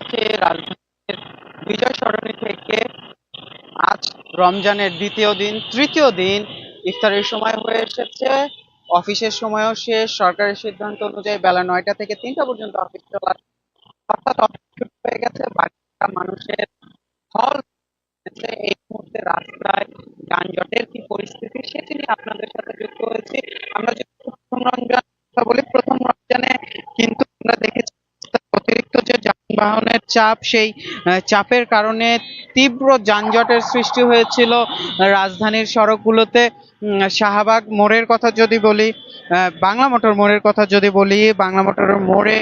আছে রাজধানীর বিজয় সরণি থেকে। আজ রমজানের দ্বিতীয় দিন, তৃতীয় দিন, ইফতারের সময় হয়ে এসেছে। অফিসের সময়ও শেষ। সরকারের সিদ্ধান্ত অনুযায়ী বেলা ৯টা থেকে ৩টা পর্যন্ত অফিস চলার, অর্থাৎ অফিস ছুটি হয়ে গেছে। বাকিটা মানুষের হল হয়েছে। এই মুহূর্তে রাস্তায় যানজটের কি পরিস্থিতি সেটি নিয়ে আপনাদের সাথে যুক্ত হয়েছি। আমরা যদি প্রথম রমজান কথা বলি, প্রথম রমজানে কিন্তু আমরা দেখেছি অতিরিক্ত যে যানবাহনের চাপ, সেই চাপের কারণে তীব্র যানজটের সৃষ্টি হয়েছিল রাজধানীর সড়কগুলোতে। শাহবাগ মোড়ের কথা যদি বলি, বাংলা মোটর মোড়ের কথা যদি বলি, বাংলা মোটরের মোড়ে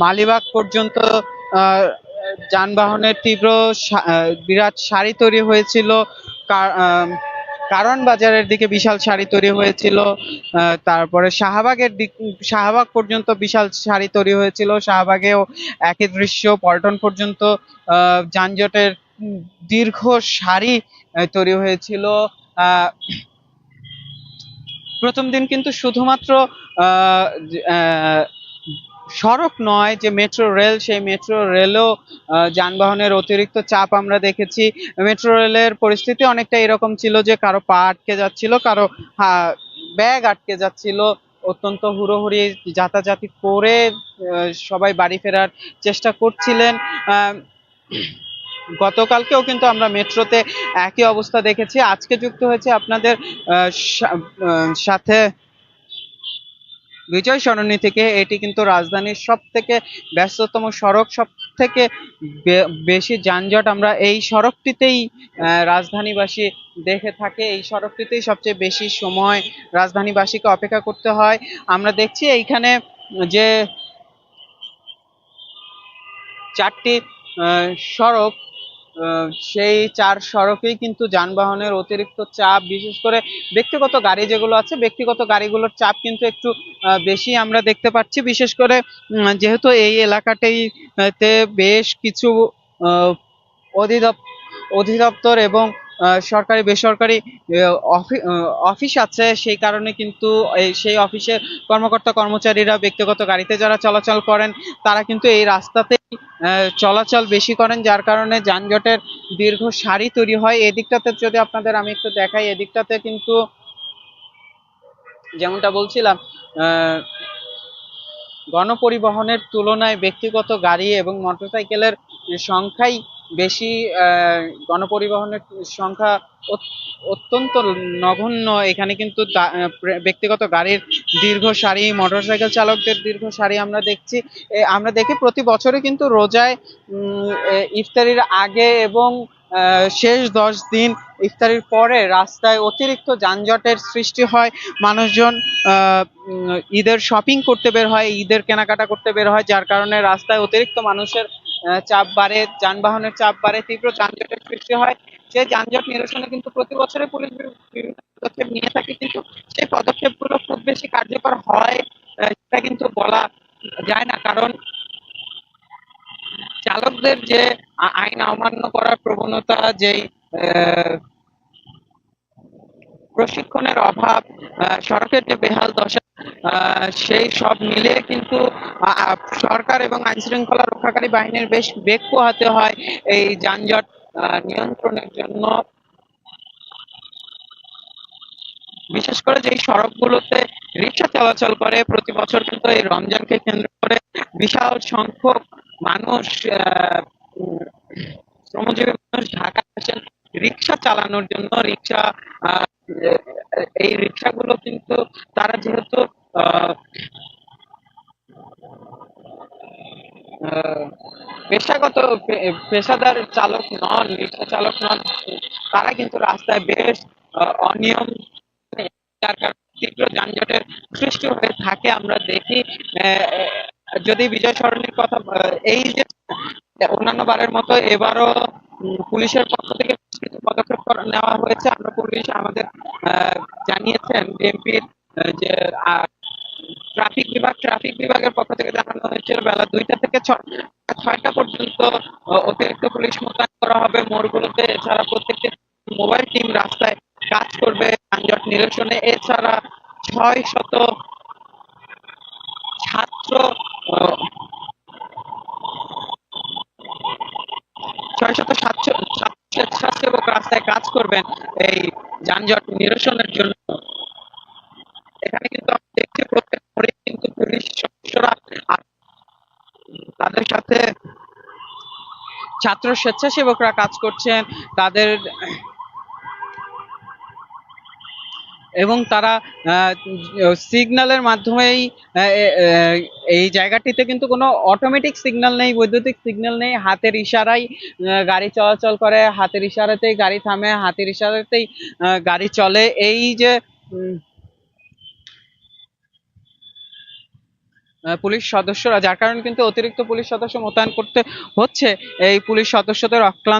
মালিবাগ পর্যন্ত আহ, যানবাহনের তীব্র বিরাট সারি তৈরি হয়েছিল। কারণ বাজারের দিকে বিশাল সারি তৈরি হয়েছিল। তারপরে শাহবাগ পর্যন্ত বিশাল সারি তৈরি হয়েছিল। শাহবাগেও একই দৃশ্য। পল্টন পর্যন্ত যানজটের দীর্ঘ সারি তৈরি হয়েছিল। আহ, প্রথম দিন কিন্তু শুধুমাত্র আহ, আহ, সড়ক নয়, যে মেট্রো রেল, সেই মেট্রো রেলও যানবাহনের অতিরিক্ত চাপ আমরা দেখেছি। মেট্রো রেলের পরিস্থিতি অনেকটা এরকম ছিল যে কারো পা আটকে যাচ্ছিল, কারো ব্যাগ আটকে যাচ্ছিল। অত্যন্ত হুড়োহুড়ি যাতাযাতি করে সবাই বাড়ি ফেরার চেষ্টা করছিলেন। আহ, গতকালকেও কিন্তু আমরা মেট্রোতে একই অবস্থা দেখেছি। আজকে যুক্ত হয়েছে আপনাদের সাথে বিজয় সরণি থেকে। এটি কিন্তু রাজধানীর সব থেকে ব্যস্ততম সড়ক। সব থেকে বেশি যানজট আমরা এই সড়কটিতেই রাজধানীবাসী দেখে থাকে। এই সড়কটিতেই সবচেয়ে বেশি সময় রাজধানীবাসীকে অপেক্ষা করতে হয়। আমরা দেখছি এইখানে যে চারটি সড়ক, সেই চার সড়কেই কিন্তু যানবাহনের অতিরিক্ত চাপ, বিশেষ করে ব্যক্তিগত গাড়ি যেগুলো আছে, ব্যক্তিগত গাড়িগুলোর চাপ কিন্তু একটু বেশি আমরা দেখতে পাচ্ছি। বিশেষ করে যেহেতু এই এলাকাটাতে বেশ কিছু আহ, অধিদপ্তর এবং সরকারি বেসরকারি অফিস আছে, সেই কারণে কিন্তু সেই অফিসের কর্মকর্তা কর্মচারীরা ব্যক্তিগত গাড়িতে যারা চলাচল করেন, তারা কিন্তু এই রাস্তাতে চলাচল বেশি করেন, যার কারণে যানজটের দীর্ঘ সারি তৈরি হয়। এদিকটাতে যদি আপনাদের আমি একটু দেখাই, এদিকটাতে কিন্তু যেমনটা বলছিলাম, আহ গণপরিবহনের তুলনায় ব্যক্তিগত গাড়ি এবং মোটরসাইকেলের সংখ্যাই বেশি। গণপরিবহনের সংখ্যা অত্যন্ত নগণ্য। এখানে কিন্তু ব্যক্তিগত গাড়ির দীর্ঘ সারি, মোটরসাইকেল চালকদের দীর্ঘ সারি আমরা দেখছি। আমরা দেখি প্রতি বছরই কিন্তু রোজায় ইফতারির আগে এবং শেষ 10 দিন ইফতারির পরে রাস্তায় অতিরিক্ত যানজটের সৃষ্টি হয়। মানুষজন ঈদের শপিং করতে বের হয়, ঈদের কেনাকাটা করতে বের হয়, যার কারণে রাস্তায় অতিরিক্ত মানুষের চাপ বাড়ে, যানবাহনের চাপ বাড়ে, তীব্র যানজটের সৃষ্টি হয়। সেই যানজট নিরসনে কিন্তু প্রতি বছরে পুলিশ বিভিন্ন পদক্ষেপ নিয়ে থাকে, কিন্তু সেই পদক্ষেপগুলো খুব বেশি কার্যকর হয় সেটা কিন্তু বলা যায় না। কারণ চালকদের যে আইন অমান্য করার প্রবণতা, যেই প্রশিক্ষণের অভাব, সড়কের যে বেহাল দশা, সেই সব মিলিয়ে কিন্তু সরকার এবং আইন শৃঙ্খলা রক্ষাকারী বাহিনীর বেশ বেগ পোহাতে হয় এই যানজট নিয়ন্ত্রণের জন্য। বিশেষ করে যেই সড়কগুলোতে রিক্সা চলাচল করে, প্রতি বছর কিন্তু এই রমজানকে কেন্দ্র করে বিশাল সংখ্যক মানুষ, শ্রমজীবী মানুষ ঢাকায় আসেন রিক্সা চালানোর জন্য। রিক্সা, এই রিক্সাগুলো কিন্তু তারা যেহেতু পেশাগত পেশাদার চালক নন, রিক্সা চালক নন, তারা কিন্তু রাস্তায় বেশ অনিয়ম, যার কারণে তীব্র যানজটের সৃষ্টি হয়ে থাকে। আমরা দেখি যদি বিজয় সরণির কথা, এই যে অন্যান্য বারের মতো এবারও পুলিশের পক্ষ থেকে কিছু পদক্ষেপ নেওয়া হয়েছে। আমরা পুলিশ আমাদের জানিয়েছেন, বিএনপির যে ট্রাফিক বিভাগের পক্ষ থেকে জানানো হয়েছিল বেলা 2টা থেকে 6টা পর্যন্ত অতিরিক্ত পুলিশ মোতায়েন করা হবে মোড়গুলোতে। এছাড়া প্রত্যেকটি মোবাইল টিম রাস্তায় কাজ করবে যানজট নিরসনে। এছাড়া 600 ছাত্র ছাত্র স্বেচ্ছাসেবক রাস্তায় কাজ করবেন এই যানজট নিরসনের জন্য। এখানে কিন্তু আমরা দেখছি প্রত্যেক মোড়ে কিন্তু পুলিশ সদস্যরা তাদের সাথে ছাত্র স্বেচ্ছাসেবকরা কাজ করছেন তাদের, এবং তারা সিগন্যালের মাধ্যমেই এই জায়গাটিতে কিন্তু কোনো অটোমেটিক সিগন্যাল নেই, বৈদ্যুতিক সিগন্যাল নেই, হাতের ইশারায় গাড়ি চলাচল করে, হাতের ইশারাতেই গাড়ি থামে, হাতের ইশারাতেই গাড়ি চলে। এই যে পুলিশ সদস্যরা, যার কারণে কিন্তু অতিরিক্ত পুলিশ সদস্য মোতায়েন করতে হচ্ছে এই পুলিশ সদস্যদের অক্লান্ত